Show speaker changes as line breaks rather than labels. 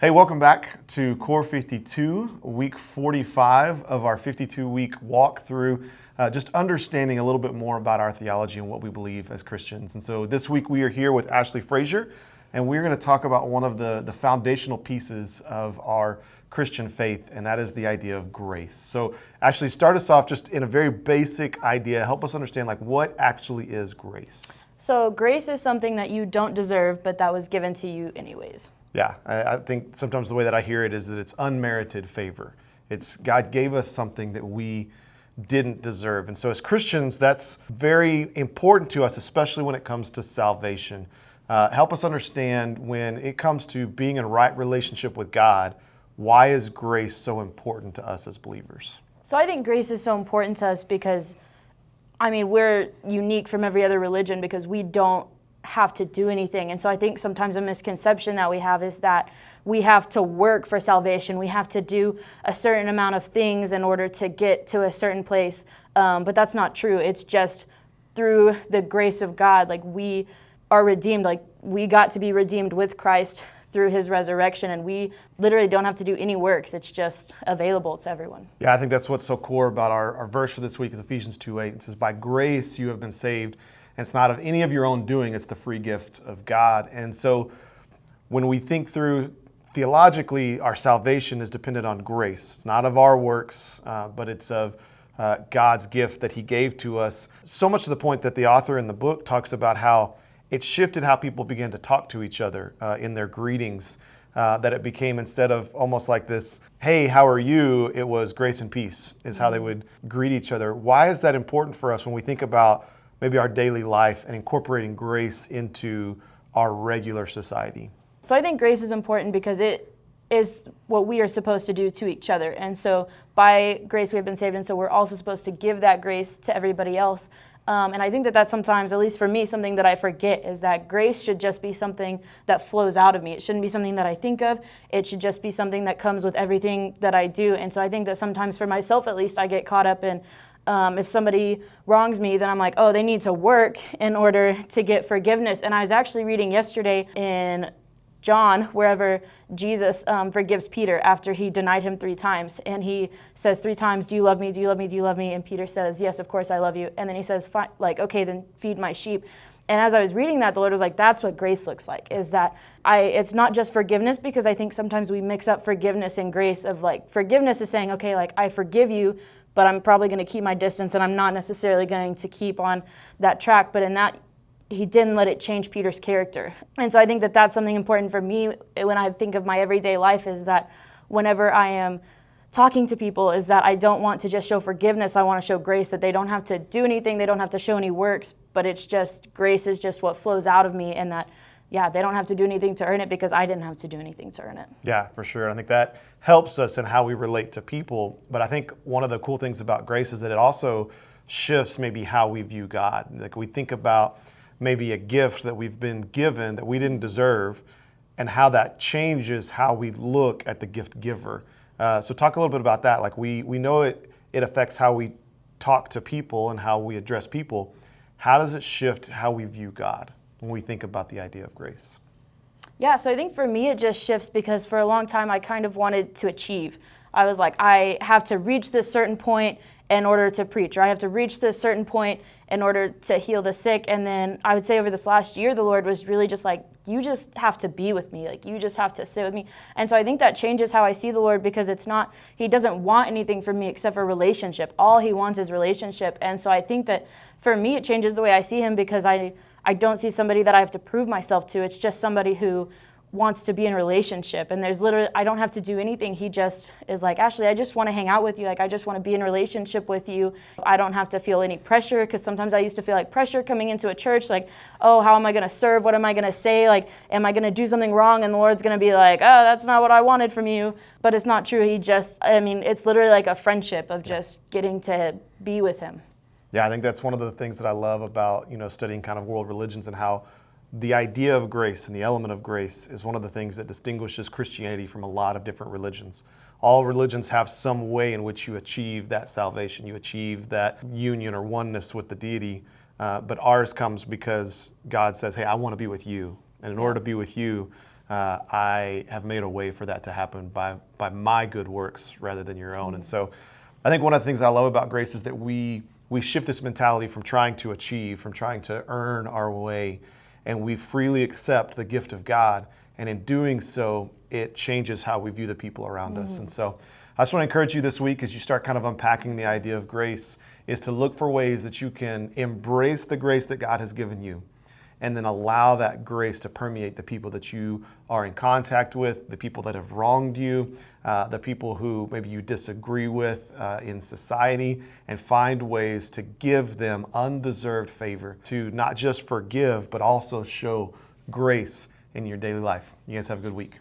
Hey, welcome back to Core 52, week 45 of our 52-week walk through, just understanding a little bit more about our theology and what we believe as Christians. And so this week we are here with Ashley Frazier, and we're going to talk about one of the foundational pieces of our Christian faith, and that is the idea of grace. So Ashley, start us off just in a very basic idea. Help us understand what actually is grace.
So grace is something that you don't deserve, but that was given to you anyways.
Yeah, I think sometimes the way that I hear it is that it's unmerited favor. It's God gave us something that we didn't deserve. And so as Christians, that's very important to us, especially when it comes to salvation. Help us understand when it comes to being in right relationship with God, why is grace so important to us as believers?
So I think grace is so important to us because, we're unique from every other religion because we don't have to do anything. And so I think sometimes a misconception that we have is that we have to work for salvation. We have to do a certain amount of things in order to get to a certain place. But that's not true. It's just through the grace of God, we are redeemed. We got to be redeemed with Christ through his resurrection, and we literally don't have to do any works. It's just available to everyone.
Yeah, I think that's what's so core about our verse for this week is Ephesians 2:8. It says, by grace you have been saved. And it's not of any of your own doing, it's the free gift of God. And so when we think through theologically, our salvation is dependent on grace. It's not of our works, but it's of God's gift that he gave to us. So much to the point that the author in the book talks about how it shifted how people began to talk to each other in their greetings, that it became, instead of almost like this, hey, how are you? It was grace and peace is how they would greet each other. Why is that important for us when we think about maybe our daily life and incorporating grace into our regular society?
So I think grace is important because it is what we are supposed to do to each other. And so by grace we have been saved, and so we're also supposed to give that grace to everybody else. And I think that that's sometimes, at least for me, something that I forget is that grace should just be something that flows out of me. It shouldn't be something that I think of. It should just be something that comes with everything that I do. And so I think that sometimes for myself, at least, I get caught up in if somebody wrongs me, then I'm like, oh, they need to work in order to get forgiveness. And I was actually reading yesterday in John, wherever Jesus forgives Peter after he denied him 3 times. And he says 3 times, do you love me? Do you love me? Do you love me? And Peter says, yes, of course I love you. And then he says, okay, then feed my sheep. And as I was reading that, the Lord was like, that's what grace looks like, is that it's not just forgiveness, because I think sometimes we mix up forgiveness and grace of forgiveness is saying, okay, I forgive you, but I'm probably going to keep my distance and I'm not necessarily going to keep on that track. But in that, he didn't let it change Peter's character. And so I think that that's something important for me when I think of my everyday life, is that whenever I am talking to people, is that I don't want to just show forgiveness. I want to show grace, that they don't have to do anything. They don't have to show any works, but it's just grace is just what flows out of me, and that they don't have to do anything to earn it because I didn't have to do anything to earn it.
Yeah, for sure. I think that helps us in how we relate to people. But I think one of the cool things about grace is that it also shifts maybe how we view God. We think about maybe a gift that we've been given that we didn't deserve, and how that changes how we look at the gift giver. So talk a little bit about that. We know it affects how we talk to people and how we address people. How does it shift how we view God when we think about the idea of grace?
Yeah, so I think for me it just shifts because for a long time I kind of wanted to achieve. I was like, I have to reach this certain point in order to preach, or I have to reach this certain point in order to heal the sick. And then I would say over this last year, the Lord was really just like, you just have to be with me. You just have to sit with me. And so I think that changes how I see the Lord, because it's not, he doesn't want anything from me except for relationship. All he wants is relationship. And so I think that for me, it changes the way I see him, because I don't see somebody that I have to prove myself to. It's just somebody who wants to be in relationship. And there's literally, I don't have to do anything. He just is like, Ashley, I just want to hang out with you. I just want to be in relationship with you. I don't have to feel any pressure, because sometimes I used to feel pressure coming into a church, oh, how am I going to serve? What am I going to say? Am I going to do something wrong? And the Lord's going to be like, oh, that's not what I wanted from you. But it's not true. It's literally like a friendship of just getting to be with him.
Yeah, I think that's one of the things that I love about, studying kind of world religions, and how the idea of grace and the element of grace is one of the things that distinguishes Christianity from a lot of different religions. All religions have some way in which you achieve that salvation, you achieve that union or oneness with the deity, but ours comes because God says, hey, I want to be with you. And in order to be with you, I have made a way for that to happen by my good works rather than your own. And so I think one of the things I love about grace is that we shift this mentality from trying to achieve, from trying to earn our way, and we freely accept the gift of God. And in doing so, it changes how we view the people around us. And so I just want to encourage you this week as you start kind of unpacking the idea of grace is to look for ways that you can embrace the grace that God has given you and then allow that grace to permeate the people that you are in contact with, the people that have wronged you, the people who maybe you disagree with in society, and find ways to give them undeserved favor, to not just forgive, but also show grace in your daily life. You guys have a good week.